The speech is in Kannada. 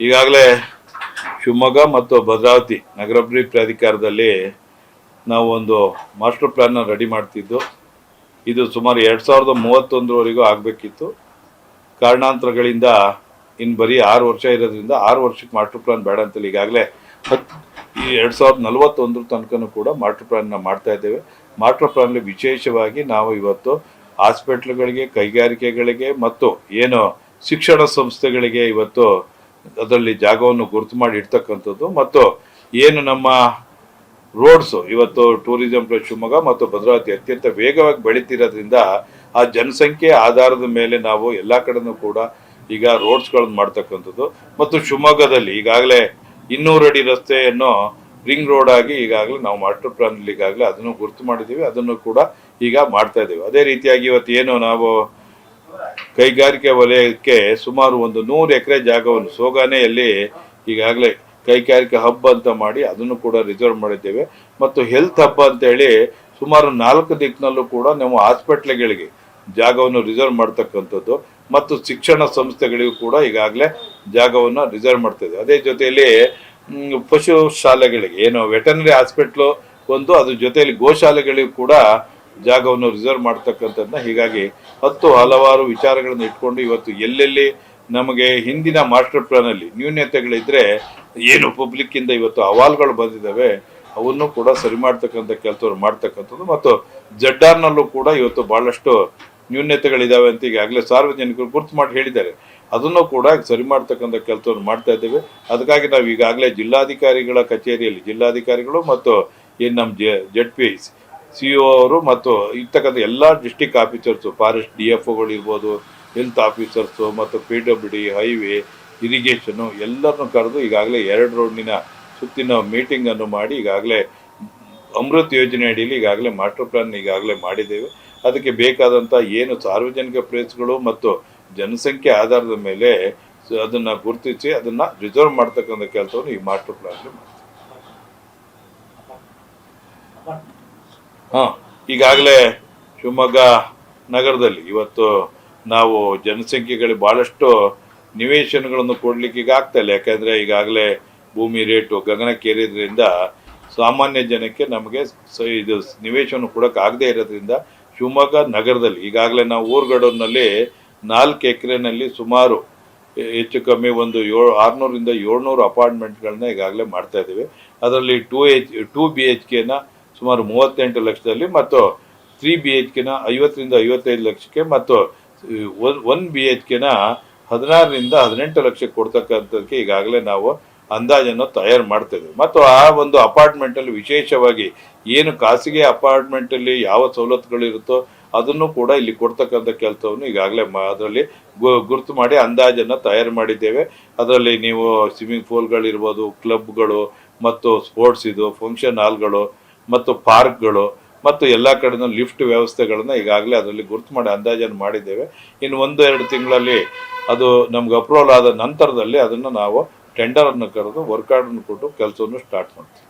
ಈಗಾಗಲೇ ಶಿವಮೊಗ್ಗ ಮತ್ತು ಭದ್ರಾವತಿ ನಗರಾಭಿವೃದ್ಧಿ ಪ್ರಾಧಿಕಾರದಲ್ಲಿ ನಾವು ಒಂದು ಮಾಸ್ಟರ್ ಪ್ಲಾನ್ನ ರೆಡಿ ಮಾಡ್ತಿದ್ದು. ಇದು ಸುಮಾರು 2031ವರೆಗೂ ಆಗಬೇಕಿತ್ತು. ಕಾರಣಾಂತರಗಳಿಂದ ಇನ್ನು ಬರೀ 6 ವರ್ಷ ಇರೋದ್ರಿಂದ 6 ವರ್ಷಕ್ಕೆ ಮಾಸ್ಟರ್ ಪ್ಲಾನ್ ಬೇಡ ಅಂತೇಳಿ ಈಗಾಗಲೇ ಈ 2041 ತನಕನೂ ಕೂಡ ಮಾಸ್ಟರ್ ಪ್ಲಾನ್ನ ಮಾಡ್ತಾ ಇದ್ದೇವೆ. ಮಾಸ್ಟರ್ ಪ್ಲಾನ್ಲಿ ವಿಶೇಷವಾಗಿ ನಾವು ಇವತ್ತು ಹಾಸ್ಪಿಟ್ಲ್ಗಳಿಗೆ, ಕೈಗಾರಿಕೆಗಳಿಗೆ ಮತ್ತು ಏನು ಶಿಕ್ಷಣ ಸಂಸ್ಥೆಗಳಿಗೆ ಇವತ್ತು ಅದರಲ್ಲಿ ಜಾಗವನ್ನು ಗುರುತು ಮಾಡಿ ಇಡ್ತಕ್ಕಂಥದ್ದು ಮತ್ತು ಏನು ನಮ್ಮ ರೋಡ್ಸು ಇವತ್ತು ಟೂರಿಸಂ ಪ್ಲೇಸ್ ಶಿವಮೊಗ್ಗ ಮತ್ತು ಭದ್ರಾವತಿ ಅತ್ಯಂತ ವೇಗವಾಗಿ ಬೆಳೀತಿರೋದ್ರಿಂದ ಆ ಜನಸಂಖ್ಯೆ ಆಧಾರದ ಮೇಲೆ ನಾವು ಎಲ್ಲ ಕಡೆನೂ ಕೂಡ ಈಗ ರೋಡ್ಸ್ಗಳನ್ನು ಮಾಡ್ತಕ್ಕಂಥದ್ದು ಮತ್ತು ಶಿವಮೊಗ್ಗದಲ್ಲಿ ಈಗಾಗಲೇ 200 ಅಡಿ ರಸ್ತೆಯನ್ನು ರಿಂಗ್ ರೋಡ್ ಆಗಿ ಈಗಾಗಲೇ ನಾವು ಮಾಸ್ಟರ್ ಪ್ಲಾನಲ್ಲಿ ಈಗಾಗಲೇ ಅದನ್ನು ಗುರುತು ಮಾಡಿದ್ದೀವಿ, ಅದನ್ನು ಕೂಡ ಈಗ ಮಾಡ್ತಾ ಇದ್ದೀವಿ. ಅದೇ ರೀತಿಯಾಗಿ ಇವತ್ತು ಏನು ನಾವು ಕೈಗಾರಿಕೆ ವಲಯಕ್ಕೆ ಸುಮಾರು ಒಂದು 100 ಎಕರೆ ಜಾಗವನ್ನು ಸೋಗಾನೆಯಲ್ಲಿ ಈಗಾಗಲೇ ಕೈಗಾರಿಕೆ ಹಬ್ ಅಂತ ಮಾಡಿ ಅದನ್ನು ಕೂಡ ರಿಸರ್ವ್ ಮಾಡಿದ್ದೇವೆ ಮತ್ತು ಹೆಲ್ತ್ ಹಬ್ ಅಂತ ಹೇಳಿ ಸುಮಾರು 4 ದಿಕ್ಕಿನಲ್ಲೂ ಕೂಡ ನಾವು ಹಾಸ್ಪಿಟ್ಲ್ಗಳಿಗೆ ಜಾಗವನ್ನು ರಿಸರ್ವ್ ಮಾಡ್ತಕ್ಕಂಥದ್ದು ಮತ್ತು ಶಿಕ್ಷಣ ಸಂಸ್ಥೆಗಳಿಗೂ ಕೂಡ ಈಗಾಗಲೇ ಜಾಗವನ್ನು ರಿಸರ್ವ್ ಮಾಡ್ತಾ ಇದ್ದೇವೆ. ಅದೇ ಜೊತೆಯಲ್ಲಿ ಪಶು ಶಾಲೆಗಳಿಗೆ ಏನು ವೆಟರ್ನರಿ ಹಾಸ್ಪಿಟ್ಲು ಒಂದು, ಅದ್ರ ಜೊತೆಯಲ್ಲಿ ಗೋಶಾಲೆಗಳಿಗೂ ಕೂಡ ಜಾಗವನ್ನು ರಿಸರ್ವ್ ಮಾಡ್ತಕ್ಕಂಥದ್ದನ್ನ ಹೀಗಾಗಿ ಹಲವಾರು ವಿಚಾರಗಳನ್ನು ಇಟ್ಕೊಂಡು ಇವತ್ತು ಎಲ್ಲೆಲ್ಲಿ ನಮಗೆ ಹಿಂದಿನ ಮಾಸ್ಟರ್ ಪ್ಲಾನಲ್ಲಿ ನ್ಯೂನ್ಯತೆಗಳಿದ್ರೆ ಏನು ಪಬ್ಲಿಕ್ ಇಂದ ಇವತ್ತು ಅಹವಾಲುಗಳು ಬಂದಿದ್ದಾವೆ ಅವನ್ನು ಕೂಡ ಸರಿ ಮಾಡ್ತಕ್ಕಂಥ ಕೆಲಸವನ್ನು ಮಾಡ್ತಕ್ಕಂಥದ್ದು ಮತ್ತು ಜಡ್ಡಾರ್ನಲ್ಲೂ ಕೂಡ ಇವತ್ತು ಬಹಳಷ್ಟು ನ್ಯೂನ್ಯತೆಗಳಿದಾವೆ ಅಂತ ಈಗಾಗಲೇ ಸಾರ್ವಜನಿಕರು ಗುರುತು ಮಾಡಿ ಹೇಳಿದ್ದಾರೆ. ಅದನ್ನು ಕೂಡ ಸರಿ ಮಾಡ್ತಕ್ಕಂಥ ಕೆಲಸವನ್ನು ಮಾಡ್ತಾ ಇದ್ದೇವೆ. ಅದಕ್ಕಾಗಿ ನಾವು ಈಗಾಗಲೇ ಜಿಲ್ಲಾಧಿಕಾರಿಗಳ ಕಚೇರಿಯಲ್ಲಿ ಜಿಲ್ಲಾಧಿಕಾರಿಗಳು ಮತ್ತು ಏನು ನಮ್ಮ ZP CO ಅವರು ಮತ್ತು ಇರ್ತಕ್ಕಂಥ ಎಲ್ಲ ಡಿಸ್ಟಿಕ್ ಆಫೀಸರ್ಸು, ಫಾರೆಸ್ಟ್ DFOಗಳು ಇರ್ಬೋದು, ಹೆಲ್ತ್ ಆಫೀಸರ್ಸು ಮತ್ತು PWD, ಹೈವೇ, ಇರಿಗೇಷನು ಎಲ್ಲರನ್ನು ಕರೆದು ಈಗಾಗಲೇ 2 ರೌಂಡಿನ ಸುತ್ತಿನ ಮೀಟಿಂಗನ್ನು ಮಾಡಿ ಈಗಾಗಲೇ ಅಮೃತ್ ಯೋಜನೆ ಅಡಿಯಲ್ಲಿ ಈಗಾಗಲೇ ಮಾಸ್ಟರ್ ಪ್ಲಾನ್ ಈಗಾಗಲೇ ಮಾಡಿದ್ದೇವೆ. ಅದಕ್ಕೆ ಬೇಕಾದಂಥ ಏನು ಸಾರ್ವಜನಿಕ ಪ್ಲೇಸ್ಗಳು ಮತ್ತು ಜನಸಂಖ್ಯೆ ಆಧಾರದ ಮೇಲೆ ಅದನ್ನು ಗುರುತಿಸಿ ಅದನ್ನು ರಿಸರ್ವ್ ಮಾಡ್ತಕ್ಕಂಥ ಕೆಲಸವನ್ನು ಈ ಮಾಸ್ಟರ್ ಪ್ಲಾನ್ ಮಾಡ್ತೀವಿ. ಈಗಾಗಲೇ ಶಿವಮೊಗ್ಗ ನಗರದಲ್ಲಿ ಇವತ್ತು ನಾವು ಜನಸಂಖ್ಯೆಗಳಿಗೆ ಭಾಳಷ್ಟು ನಿವೇಶನಗಳನ್ನು ಕೊಡಲಿಕ್ಕೆ ಈಗ ಆಗ್ತಾ ಇಲ್ಲ. ಯಾಕೆಂದರೆ ಈಗಾಗಲೇ ಭೂಮಿ ರೇಟು ಗಗನಕ್ಕೇರಿದ್ರಿಂದ ಸಾಮಾನ್ಯ ಜನಕ್ಕೆ ನಮಗೆ ಇದು ನಿವೇಶನ ಕೊಡೋಕೆ ಆಗದೆ ಇರೋದ್ರಿಂದ ಶಿವಮೊಗ್ಗ ನಗರದಲ್ಲಿ ಈಗಾಗಲೇ ನಾವು ಊರುಗಡೂರಿನಲ್ಲಿ 4 ಎಕರೆನಲ್ಲಿ ಸುಮಾರು ಹೆಚ್ಚು ಕಮ್ಮಿ ಒಂದು 600ರಿಂದ 700 ಅಪಾರ್ಟ್ಮೆಂಟ್ಗಳನ್ನ ಈಗಾಗಲೇ ಮಾಡ್ತಾ ಇದ್ದೀವಿ. ಅದರಲ್ಲಿ 2 BHKನ ಸುಮಾರು 38 ಲಕ್ಷದಲ್ಲಿ ಮತ್ತು 3 BHKನ 50ರಿಂದ 55 ಲಕ್ಷಕ್ಕೆ ಮತ್ತು 1 BHKನ 16ರಿಂದ 18 ಲಕ್ಷಕ್ಕೆ ಕೊಡ್ತಕ್ಕಂಥದ್ದಕ್ಕೆ ಈಗಾಗಲೇ ನಾವು ಅಂದಾಜನ್ನು ತಯಾರು ಮಾಡ್ತಾ ಇದ್ದೀವಿ. ಮತ್ತು ಆ ಒಂದು ಅಪಾರ್ಟ್ಮೆಂಟಲ್ಲಿ ವಿಶೇಷವಾಗಿ ಏನು ಖಾಸಗಿ ಅಪಾರ್ಟ್ಮೆಂಟಲ್ಲಿ ಯಾವ ಸವಲತ್ತುಗಳಿರುತ್ತೋ ಅದನ್ನು ಕೂಡ ಇಲ್ಲಿ ಕೊಡ್ತಕ್ಕಂಥ ಕೆಲಸವನ್ನು ಈಗಾಗಲೇ ಅದರಲ್ಲಿ ಗುರುತು ಮಾಡಿ ಅಂದಾಜನ್ನು ತಯಾರು ಮಾಡಿದ್ದೇವೆ. ಅದರಲ್ಲಿ ನೀವು ಸ್ವಿಮ್ಮಿಂಗ್ ಪೂಲ್ಗಳಿರ್ಬೋದು, ಕ್ಲಬ್ಗಳು ಮತ್ತು ಸ್ಪೋರ್ಟ್ಸ್ ಫಂಕ್ಷನ್ ಹಾಲ್ಗಳು ಮತ್ತು ಪಾರ್ಕ್ಗಳು ಮತ್ತು ಎಲ್ಲ ಕಡೆನೂ ಲಿಫ್ಟ್ ವ್ಯವಸ್ಥೆಗಳನ್ನು ಈಗಾಗಲೇ ಅದರಲ್ಲಿ ಗುರುತು ಮಾಡಿ ಅಂದಾಜನ್ನು ಮಾಡಿದ್ದೇವೆ. ಇನ್ನು 1-2 ತಿಂಗಳಲ್ಲಿ ಅದು ನಮ್ಗೆ ಅಪ್ರೂವಲ್ ಆದ ನಂತರದಲ್ಲಿ ಅದನ್ನು ನಾವು ಟೆಂಡರನ್ನು ಕರೆದು ವರ್ಕ್ ಆರ್ಡರ್ನ ಕೊಟ್ಟು ಕೆಲಸವನ್ನು ಸ್ಟಾರ್ಟ್ ಮಾಡ್ತೀವಿ.